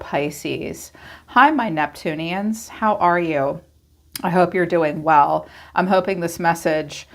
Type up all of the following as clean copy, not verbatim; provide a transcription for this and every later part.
Pisces. Hi, my Neptunians. How are you? I hope you're doing well. I'm hoping this message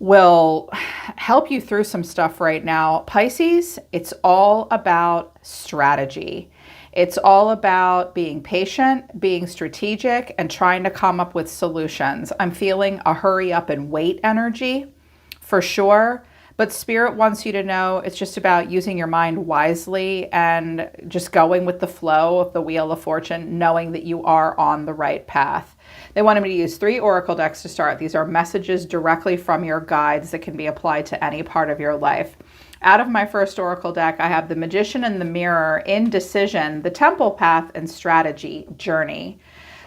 will help you through some stuff right now. Pisces, it's all about strategy. It's all about being patient, being strategic, and trying to come up with solutions. I'm feeling a hurry up and wait energy for sure. But Spirit wants you to know it's just about using your mind wisely and just going with the flow of the Wheel of Fortune, knowing that you are on the right path. They wanted me to use 3 oracle decks to start. These are messages directly from your guides that can be applied to any part of your life. Out of my first oracle deck, I have the Magician and the Mirror, Indecision, the Temple Path, and Strategy, Journey.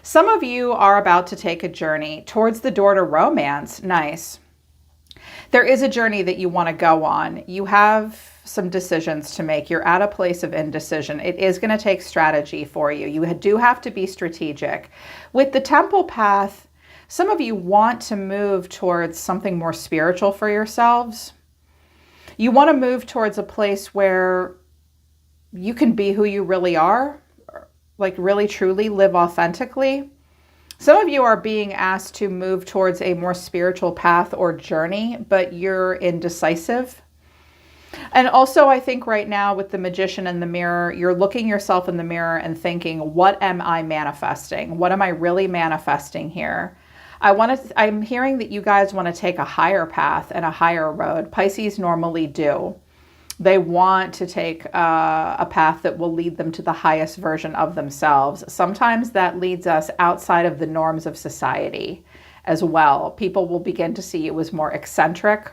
Some of you are about to take a journey towards the door to romance. Nice. There is a journey that you want to go on. You have some decisions to make. You're at a place of indecision. It is going to take strategy for you. You do have to be strategic. With the Temple Path, some of you want to move towards something more spiritual for yourselves. You want to move towards a place where you can be who you really are, like really truly live authentically. Some of you are being asked to move towards a more spiritual path or journey, but you're indecisive. And also, I think right now with the Magician and the Mirror, you're looking yourself in the mirror and thinking, what am I manifesting? What am I really manifesting here? I'm hearing that you guys want to take a higher path and a higher road. Pisces normally do. They want to take a path that will lead them to the highest version of themselves. Sometimes that leads us outside of the norms of society as well. People will begin to see you as more eccentric.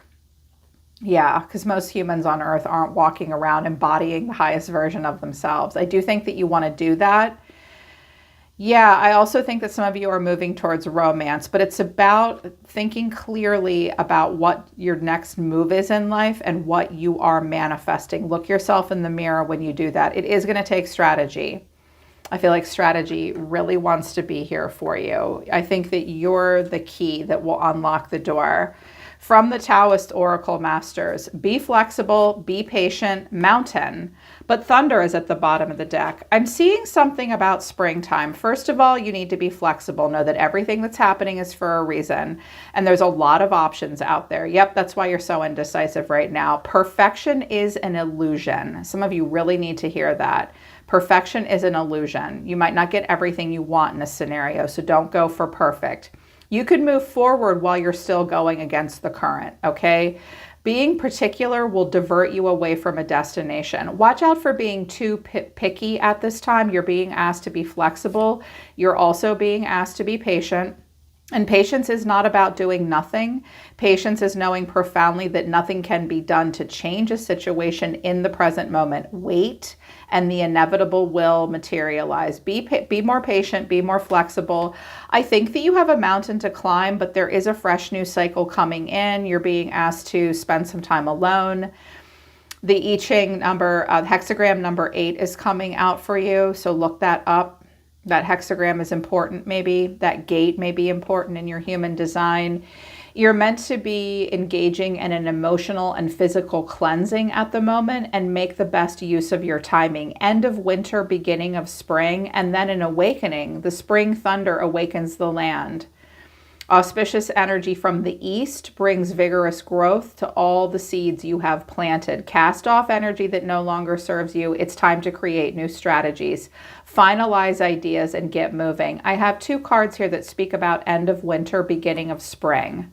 Yeah, because most humans on Earth aren't walking around embodying the highest version of themselves. I do think that you want to do that. Yeah, I also think that some of you are moving towards romance, but it's about thinking clearly about what your next move is in life and what you are manifesting. Look yourself in the mirror when you do that. It is going to take strategy. I feel like strategy really wants to be here for you. I think that you're the key that will unlock the door. From the Taoist Oracle Masters, be flexible, be patient, mountain, but thunder is at the bottom of the deck. I'm seeing something about springtime. First of all, you need to be flexible. Know that everything that's happening is for a reason, and there's a lot of options out there. Yep, that's why you're so indecisive right now. Perfection is an illusion. Some of you really need to hear that. Perfection is an illusion. You might not get everything you want in a scenario, so don't go for perfect. You could move forward while you're still going against the current, okay? Being particular will divert you away from a destination. Watch out for being too picky at this time. You're being asked to be flexible. You're also being asked to be patient. And patience is not about doing nothing. Patience is knowing profoundly that nothing can be done to change a situation in the present moment. Wait, and the inevitable will materialize. Be more patient, be more flexible. I think that you have a mountain to climb, but there is a fresh new cycle coming in. You're being asked to spend some time alone. The I Ching number, hexagram number 8 is coming out for you, so look that up. That hexagram is important, maybe. That gate may be important in your human design. You're meant to be engaging in an emotional and physical cleansing at the moment and make the best use of your timing. End of winter, beginning of spring, and then an awakening. The spring thunder awakens the land. Auspicious energy from the east brings vigorous growth to all the seeds you have planted. Cast off energy that no longer serves you. It's time to create new strategies. Finalize ideas and get moving. I have 2 cards here that speak about end of winter, beginning of spring.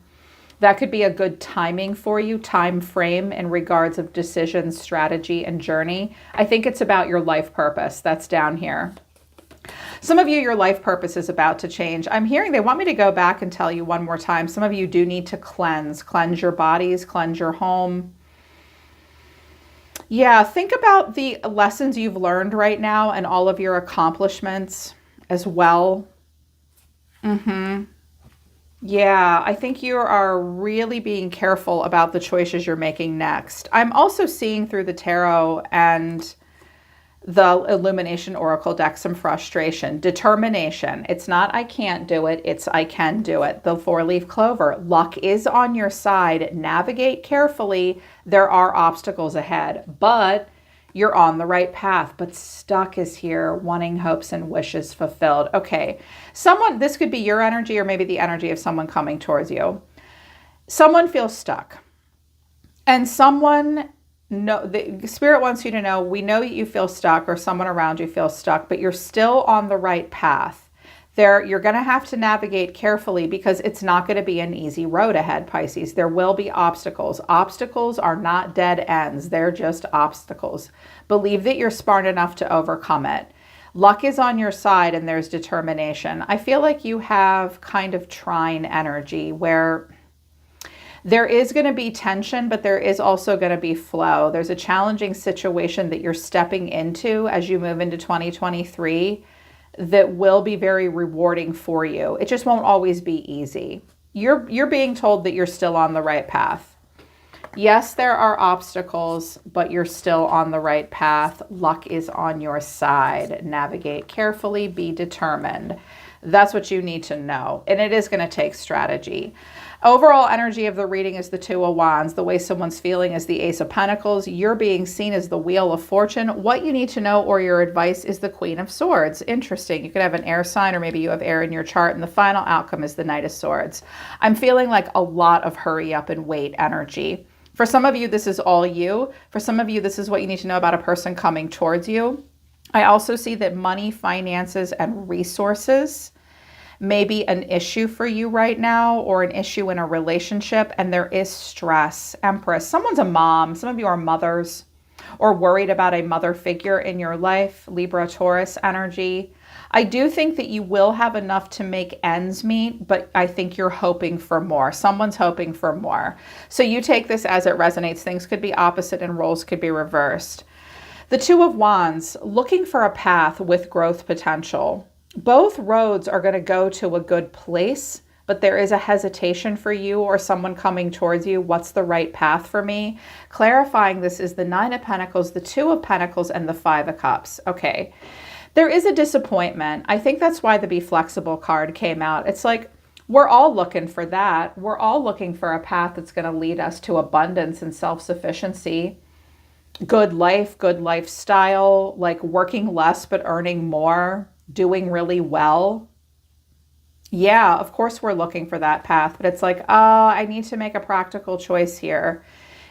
That could be a good timing for you, time frame in regards of decisions, strategy, and journey. I think it's about your life purpose. That's down here. Some of you, your life purpose is about to change. I'm hearing they want me to go back and tell you one more time. Some of you do need to cleanse your bodies, cleanse your home. Yeah, think about the lessons you've learned right now and all of your accomplishments as well. Yeah, I think you are really being careful about the choices you're making next. I'm also seeing through the tarot and the Illumination Oracle deck some frustration, determination. It's not I can't do it, it's I can do it. The 4-leaf clover, luck is on your side. Navigate carefully. There are obstacles ahead, but You're on the right path, but stuck is here, wanting hopes and wishes fulfilled. Okay, this could be your energy or maybe the energy of someone coming towards you. Someone feels stuck. And the spirit wants you to know, we know that you feel stuck, or someone around you feels stuck, but you're still on the right path. You're going to have to navigate carefully because it's not going to be an easy road ahead, Pisces. There will be obstacles. Obstacles are not dead ends. They're just obstacles. Believe that you're smart enough to overcome it. Luck is on your side and there's determination. I feel like you have kind of trine energy where there is going to be tension, but there is also going to be flow. There's a challenging situation that you're stepping into as you move into 2023 that will be very rewarding for you. It just won't always be easy. You're being told that you're still on the right path. Yes, there are obstacles, but you're still on the right path. Luck is on your side. Navigate carefully, be determined. That's what you need to know. And it is going to take strategy. Overall energy of the reading is the Two of Wands. The way someone's feeling is the Ace of Pentacles. You're being seen as the Wheel of Fortune. What you need to know or your advice is the Queen of Swords. Interesting. You could have an air sign, or maybe you have air in your chart, and the final outcome is the Knight of Swords. I'm feeling like a lot of hurry up and wait energy. For some of you, this is all you. For some of you, this is what you need to know about a person coming towards you. I also see that money, finances, and resources may be an issue for you right now, or an issue in a relationship, and there is stress. Empress, someone's a mom. Some of you are mothers or worried about a mother figure in your life. Libra, Taurus energy. I do think that you will have enough to make ends meet, but I think you're hoping for more. Someone's hoping for more. So you take this as it resonates. Things could be opposite and roles could be reversed. The Two of Wands, looking for a path with growth potential. Both roads are going to go to a good place, but there is a hesitation for you or someone coming towards you. What's the right path for me? Clarifying this is the Nine of Pentacles, the Two of Pentacles, and the Five of Cups. Okay. There is a disappointment. I think that's why the Be Flexible card came out. It's like, we're all looking for that. We're all looking for a path that's going to lead us to abundance and self-sufficiency. Good life, good lifestyle, like working less but earning more, doing really well. Yeah, of course we're looking for that path, but it's like, I need to make a practical choice here.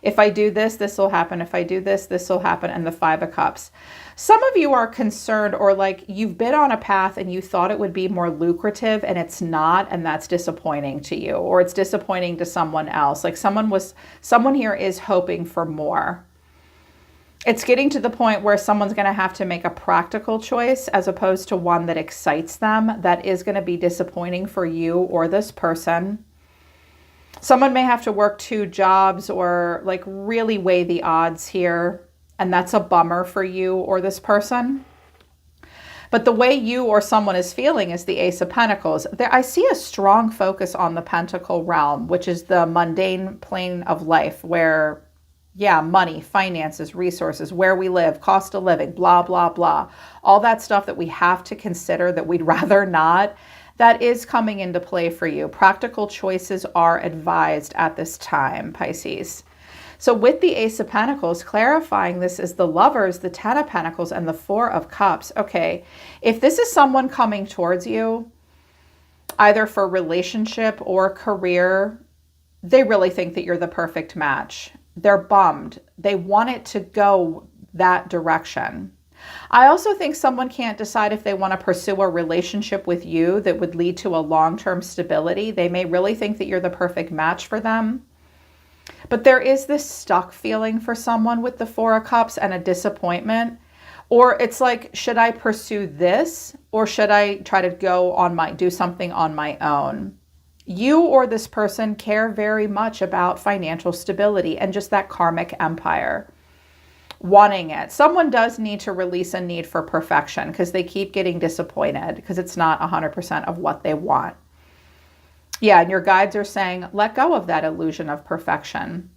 If I do this, this will happen. If I do this, this will happen. And the Five of Cups. Some of you are concerned, or like you've been on a path and you thought it would be more lucrative and it's not, and that's disappointing to you, or it's disappointing to someone else. Like someone here is hoping for more. It's getting to the point where someone's going to have to make a practical choice as opposed to one that excites them. That is going to be disappointing for you or this person. Someone may have to work 2 jobs or like really weigh the odds here. And that's a bummer for you or this person. But the way you or someone is feeling is the Ace of Pentacles. I see a strong focus on the Pentacle realm, which is the mundane plane of life where, yeah, money, finances, resources, where we live, cost of living, blah, blah, blah. All that stuff that we have to consider that we'd rather not, that is coming into play for you. Practical choices are advised at this time, Pisces. So with the Ace of Pentacles, clarifying this is the Lovers, the Ten of Pentacles, and the Four of Cups. Okay, if this is someone coming towards you, either for relationship or career, they really think that you're the perfect match. They're bummed. They want it to go that direction. I also think someone can't decide if they want to pursue a relationship with you that would lead to a long-term stability. They may really think that you're the perfect match for them. But there is this stuck feeling for someone with the Four of Cups and a disappointment. Or it's like, should I pursue this or should I try to do something on my own? You or this person care very much about financial stability and just that karmic empire. Wanting it. Someone does need to release a need for perfection because they keep getting disappointed because it's not 100% of what they want. Yeah, and your guides are saying, let go of that illusion of perfection.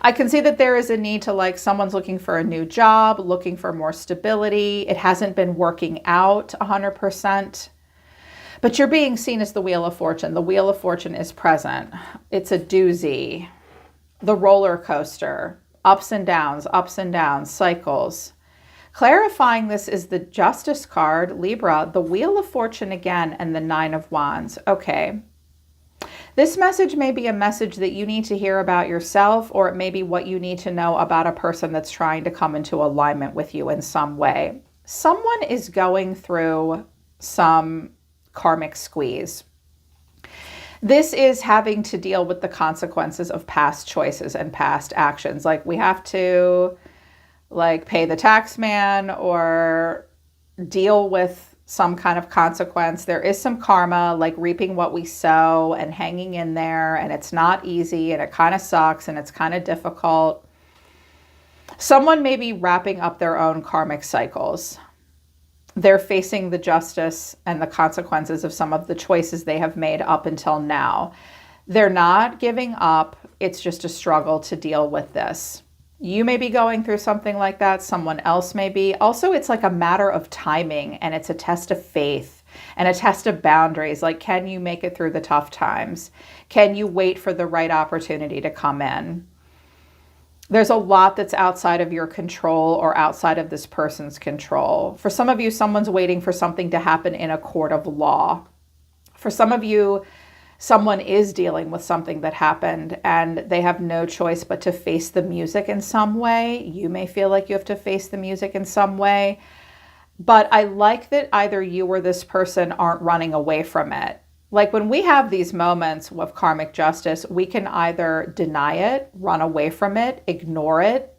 I can see that there is a need to, like, someone's looking for a new job, looking for more stability. It hasn't been working out 100%. But you're being seen as the Wheel of Fortune. The Wheel of Fortune is present. It's a doozy. The roller coaster. ups and downs, cycles. Clarifying this is the Justice card, Libra, the Wheel of Fortune again, and the Nine of Wands. Okay. This message may be a message that you need to hear about yourself, or it may be what you need to know about a person that's trying to come into alignment with you in some way. Someone is going through some karmic squeeze. This is having to deal with the consequences of past choices and past actions. Like we have to pay the tax man or deal with some kind of consequence. There is some karma, like reaping what we sow and hanging in there. And it's not easy and it kind of sucks and it's kind of difficult. Someone may be wrapping up their own karmic cycles. They're facing the justice and the consequences of some of the choices they have made up until now. They're not giving up. It's just a struggle to deal with this. You may be going through something like that. Someone else may be. Also, it's like a matter of timing, and it's a test of faith and a test of boundaries. Like, can you make it through the tough times? Can you wait for the right opportunity to come in? There's a lot that's outside of your control or outside of this person's control. For some of you, someone's waiting for something to happen in a court of law. For some of you, someone is dealing with something that happened and they have no choice but to face the music in some way. You may feel like you have to face the music in some way, but I like that either you or this person aren't running away from it. Like when we have these moments of karmic justice, we can either deny it, run away from it, ignore it,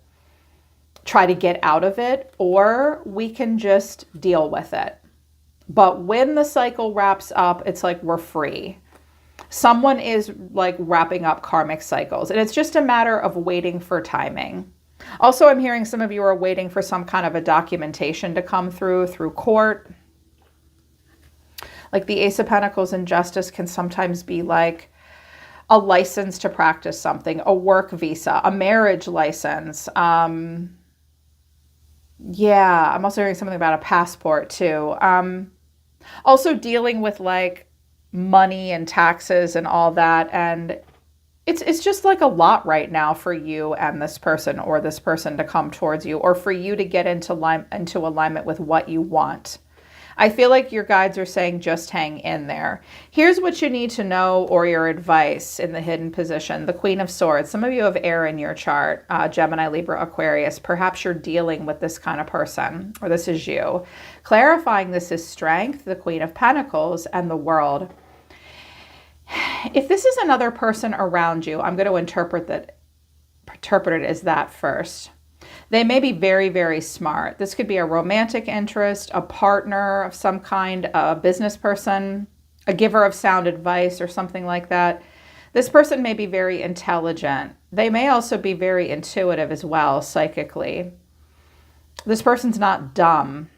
try to get out of it, or we can just deal with it. But when the cycle wraps up, it's like we're free. Someone is like wrapping up karmic cycles, and it's just a matter of waiting for timing. Also, I'm hearing some of you are waiting for some kind of a documentation to come through court. Like the Ace of Pentacles and Justice can sometimes be like a license to practice something, a work visa, a marriage license. I'm also hearing something about a passport too. Also dealing with like money and taxes and all that. And it's just like a lot right now for you and this person, or this person to come towards you, or for you to get into alignment with what you want. I feel like your guides are saying just hang in there. Here's what you need to know, or your advice in the hidden position. The Queen of Swords. Some of you have air in your chart. Gemini, Libra, Aquarius. Perhaps you're dealing with this kind of person, or this is you. Clarifying this is Strength, the Queen of Pentacles, and the World. If this is another person around you, I'm going to interpret it as that first. They may be very, very smart. This could be a romantic interest, a partner of some kind, a business person, a giver of sound advice or something like that. This person may be very intelligent. They may also be very intuitive as well, psychically. This person's not dumb.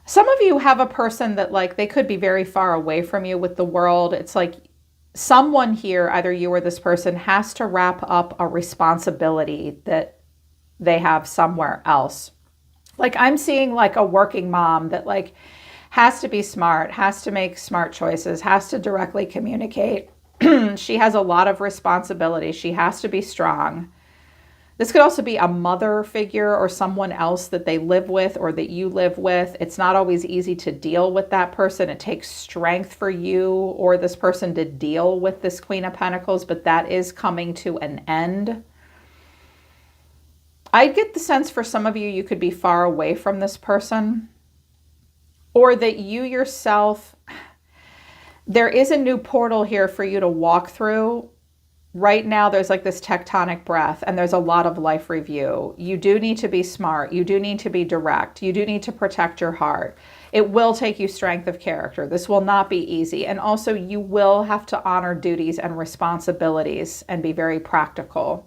Some of you have a person that like they could be very far away from you with the world. It's like someone here, either you or this person, has to wrap up a responsibility that they have somewhere else. Like I'm seeing like a working mom that like has to be smart, has to make smart choices, has to directly communicate. She has a lot of responsibility. She has to be strong. This could also be a mother figure or someone else that they live with or that you live with. It's not always easy to deal with that person. It takes strength for you or this person to deal with this Queen of Pentacles, but that is coming to an end. I get the sense for some of you, you could be far away from this person, or that you yourself, there is a new portal here for you to walk through. Right now, there's like this tectonic breath and there's a lot of life review. You do need to be smart. You do need to be direct. You do need to protect your heart. It will take you strength of character. This will not be easy. And also you will have to honor duties and responsibilities and be very practical.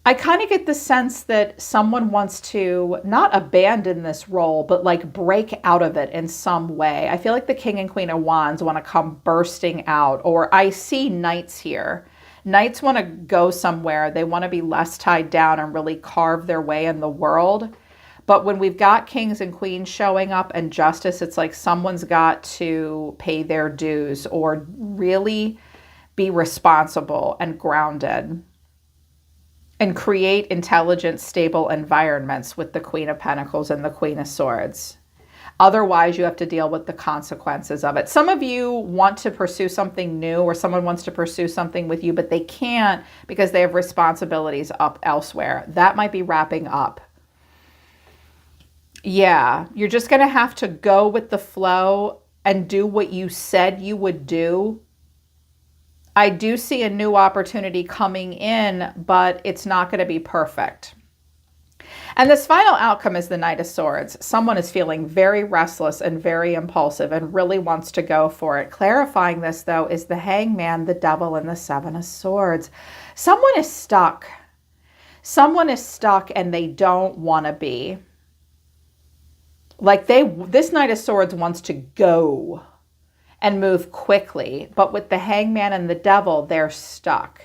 I kind of get the sense that someone wants to not abandon this role, but like break out of it in some way. I feel like the King and Queen of Wands want to come bursting out, or I see Knights here. Knights want to go somewhere. They want to be less tied down and really carve their way in the world. But when we've got Kings and Queens showing up and Justice, it's like someone's got to pay their dues or really be responsible and grounded. and create intelligent, stable environments with the Queen of Pentacles and the Queen of Swords. Otherwise, you have to deal with the consequences of it. Some of you want to pursue something new, or someone wants to pursue something with you, but they can't because they have responsibilities up elsewhere. That might be wrapping up. Yeah, you're just going to have to go with the flow and do what you said you would do. I do see a new opportunity coming in, but it's not going to be perfect. And this final outcome is the Knight of Swords. Someone is feeling very restless and very impulsive and really wants to go for it. Clarifying this, though, is the Hangman, the Devil, and the Seven of Swords. Someone is stuck. Someone is stuck and they don't want to be. Like this Knight of Swords wants to go and move quickly, but with the Hangman and the Devil, they're stuck.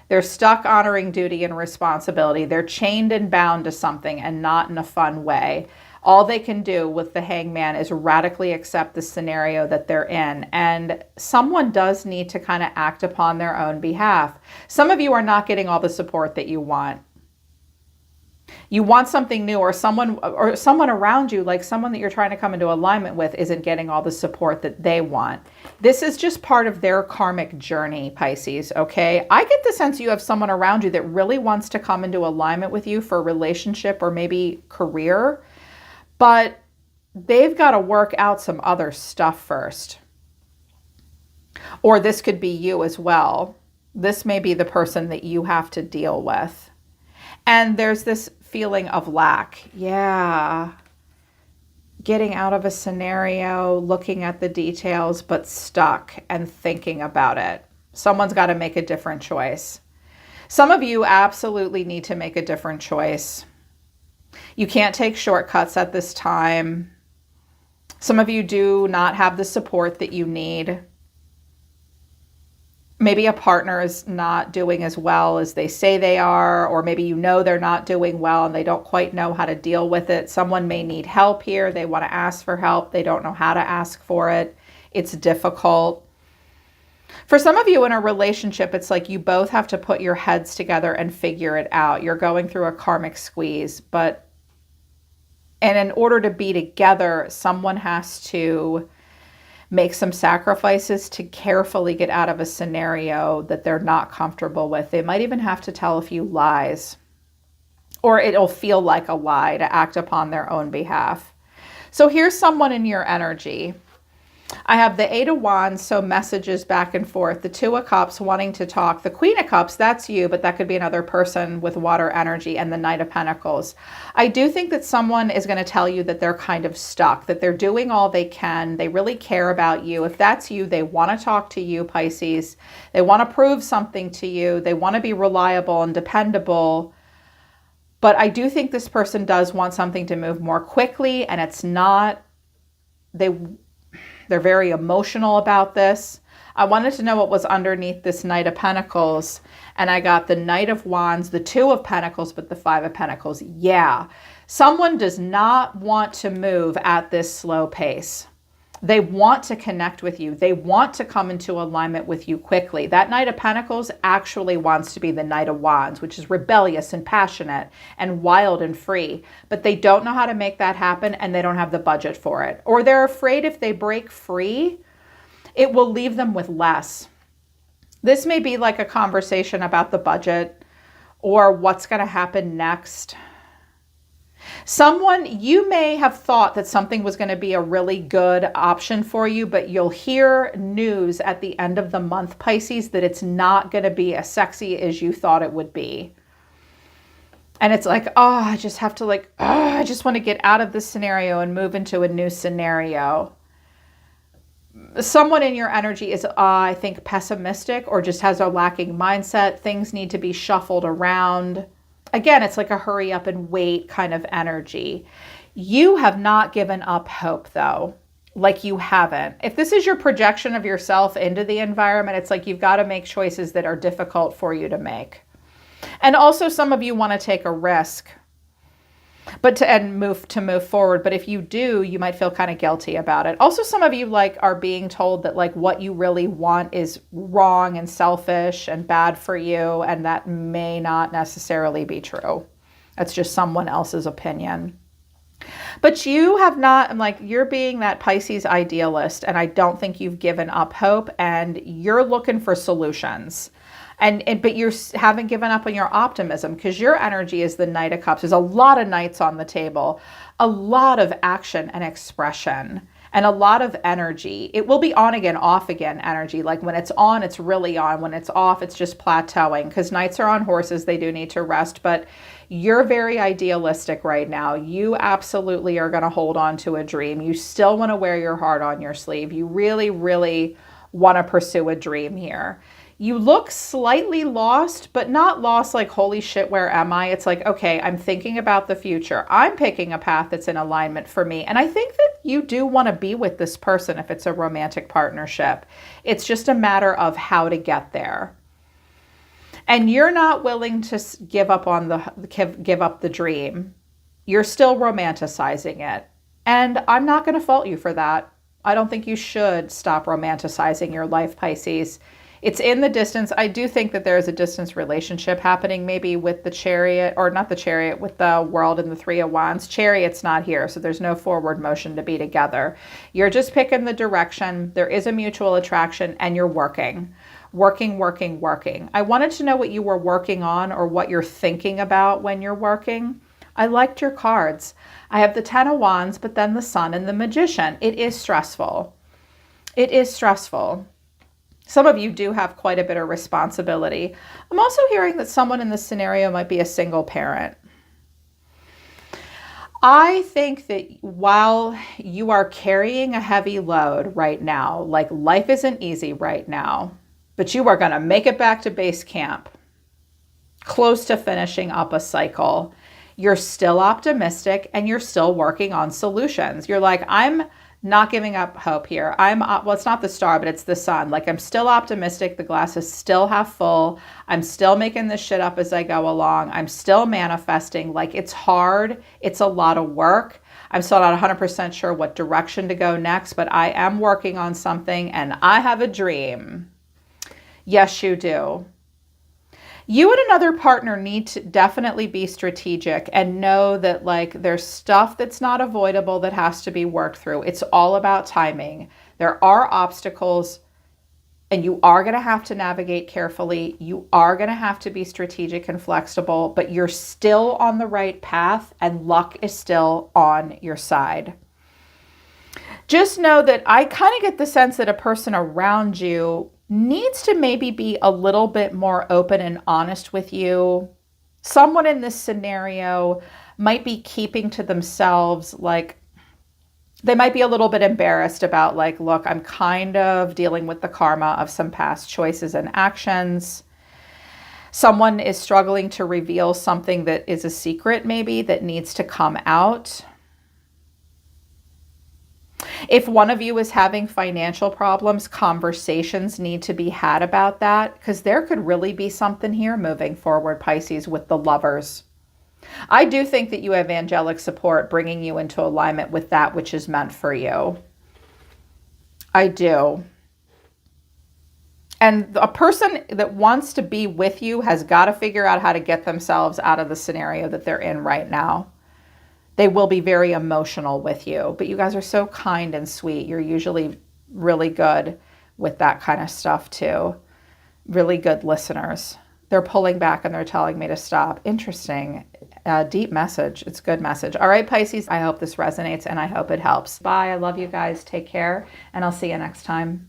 They're stuck honoring duty and responsibility. They're chained and bound to something, and not in a fun way. All they can do with the Hangman is radically accept the scenario that they're in. And someone does need to kind of act upon their own behalf. Some of you are not getting all the support that you want. You want something new, or someone around you, like someone that you're trying to come into alignment with, isn't getting all the support that they want. This is just part of their karmic journey, Pisces, okay? I get the sense you have someone around you that really wants to come into alignment with you for a relationship or maybe career, but they've got to work out some other stuff first. Or this could be you as well. This may be the person that you have to deal with. And there's this feeling of lack. Yeah. Getting out of a scenario, looking at the details, but stuck and thinking about it. Someone's got to make a different choice. Some of you absolutely need to make a different choice. You can't take shortcuts at this time. Some of you do not have the support that you need. Maybe a partner is not doing as well as they say they are, or maybe you know they're not doing well and they don't quite know how to deal with it. Someone may need help here. They want to ask for help. They don't know how to ask for it. It's difficult. For some of you in a relationship, it's like you both have to put your heads together and figure it out. You're going through a karmic squeeze, and in order to be together, someone has to make some sacrifices to carefully get out of a scenario that they're not comfortable with. They might even have to tell a few lies, or it'll feel like a lie to act upon their own behalf. So here's someone in your energy. I have the Eight of Wands, so messages back and forth. The Two of Cups, wanting to talk. The Queen of Cups, that's you, but that could be another person with water energy. And the Knight of Pentacles. I do think that someone is going to tell you that they're kind of stuck, that they're doing all they can. They really care about you. If that's you, they want to talk to you, Pisces. They want to prove something to you. They want to be reliable and dependable. But I do think this person does want something to move more quickly, and it's not, they're very emotional about this. I wanted to know what was underneath this Knight of Pentacles, and I got the Knight of Wands, the Two of Pentacles, but the Five of Pentacles. Yeah, someone does not want to move at this slow pace. They want to connect with you. They want to come into alignment with you quickly. That Knight of Pentacles actually wants to be the Knight of Wands, which is rebellious and passionate and wild and free. But they don't know how to make that happen, and they don't have the budget for it. Or they're afraid if they break free, it will leave them with less. This may be like a conversation about the budget or what's going to happen next. Someone, you may have thought that something was going to be a really good option for you, but you'll hear news at the end of the month, Pisces, that it's not going to be as sexy as you thought it would be. And it's like, I just have to I just want to get out of this scenario and move into a new scenario. Someone in your energy is, I think, pessimistic or just has a lacking mindset. Things need to be shuffled around. Again, it's like a hurry up and wait kind of energy. You have not given up hope, though. Like you haven't. If this is your projection of yourself into the environment, it's like you've got to make choices that are difficult for you to make. And also some of you want to take a risk. But to move forward. But if you do, you might feel kind of guilty about it. Also, some of you like are being told that like what you really want is wrong and selfish and bad for you, and that may not necessarily be true. That's just someone else's opinion. But you have not, I'm like, you're being that Pisces idealist, and I don't think you've given up hope, and you're looking for solutions. But you haven't given up on your optimism, because your energy is the Knight of Cups. There's a lot of knights on the table, a lot of action and expression, and a lot of energy. It will be on again, off again energy. Like when it's on, it's really on. When it's off, it's just plateauing, because knights are on horses. They do need to rest, but you're very idealistic right now. You absolutely are going to hold on to a dream. You still want to wear your heart on your sleeve. You really, really want to pursue a dream here. You look slightly lost, but not lost like, holy shit, where am I? It's like, okay, I'm thinking about the future. I'm picking a path that's in alignment for me. And I think that you do want to be with this person if it's a romantic partnership. It's just a matter of how to get there. And you're not willing to give up the dream. You're still romanticizing it. And I'm not going to fault you for that. I don't think you should stop romanticizing your life, Pisces. It's in the distance. I do think that there is a distance relationship happening, maybe with the Chariot, or not the Chariot, with the World and the Three of Wands. Chariot's not here, so there's no forward motion to be together. You're just picking the direction. There is a mutual attraction, and you're working. Working. I wanted to know what you were working on, or what you're thinking about when you're working. I liked your cards. I have the Ten of Wands, but then the Sun and the Magician. It is stressful. It is stressful. Some of you do have quite a bit of responsibility. I'm also hearing that someone in this scenario might be a single parent. I think that while you are carrying a heavy load right now, like life isn't easy right now, but you are going to make it back to base camp, close to finishing up a cycle. You're still optimistic, and you're still working on solutions. You're like, I'm not giving up hope here. Well, it's not the star, but it's the sun. Like, I'm still optimistic. The glass is still half full. I'm still making this shit up as I go along. I'm still manifesting. Like, it's hard. It's a lot of work. I'm still not 100% sure what direction to go next, but I am working on something, and I have a dream. Yes, you do. You and another partner need to definitely be strategic and know that like there's stuff that's not avoidable that has to be worked through. It's all about timing. There are obstacles, and you are going to have to navigate carefully. You are going to have to be strategic and flexible, but you're still on the right path, and luck is still on your side. Just know that I kind of get the sense that a person around you needs to maybe be a little bit more open and honest with you. Someone in this scenario might be keeping to themselves, like they might be a little bit embarrassed about like, look, I'm kind of dealing with the karma of some past choices and actions. Someone is struggling to reveal something that is a secret maybe that needs to come out. If one of you is having financial problems, conversations need to be had about that, because there could really be something here moving forward, Pisces, with the Lovers. I do think that you have angelic support bringing you into alignment with that which is meant for you. I do. And a person that wants to be with you has got to figure out how to get themselves out of the scenario that they're in right now. They will be very emotional with you, but you guys are so kind and sweet. You're usually really good with that kind of stuff too. Really good listeners. They're pulling back and they're telling me to stop. Interesting. Deep message. It's a good message. All right, Pisces, I hope this resonates and I hope it helps. Bye. I love you guys. Take care, and I'll see you next time.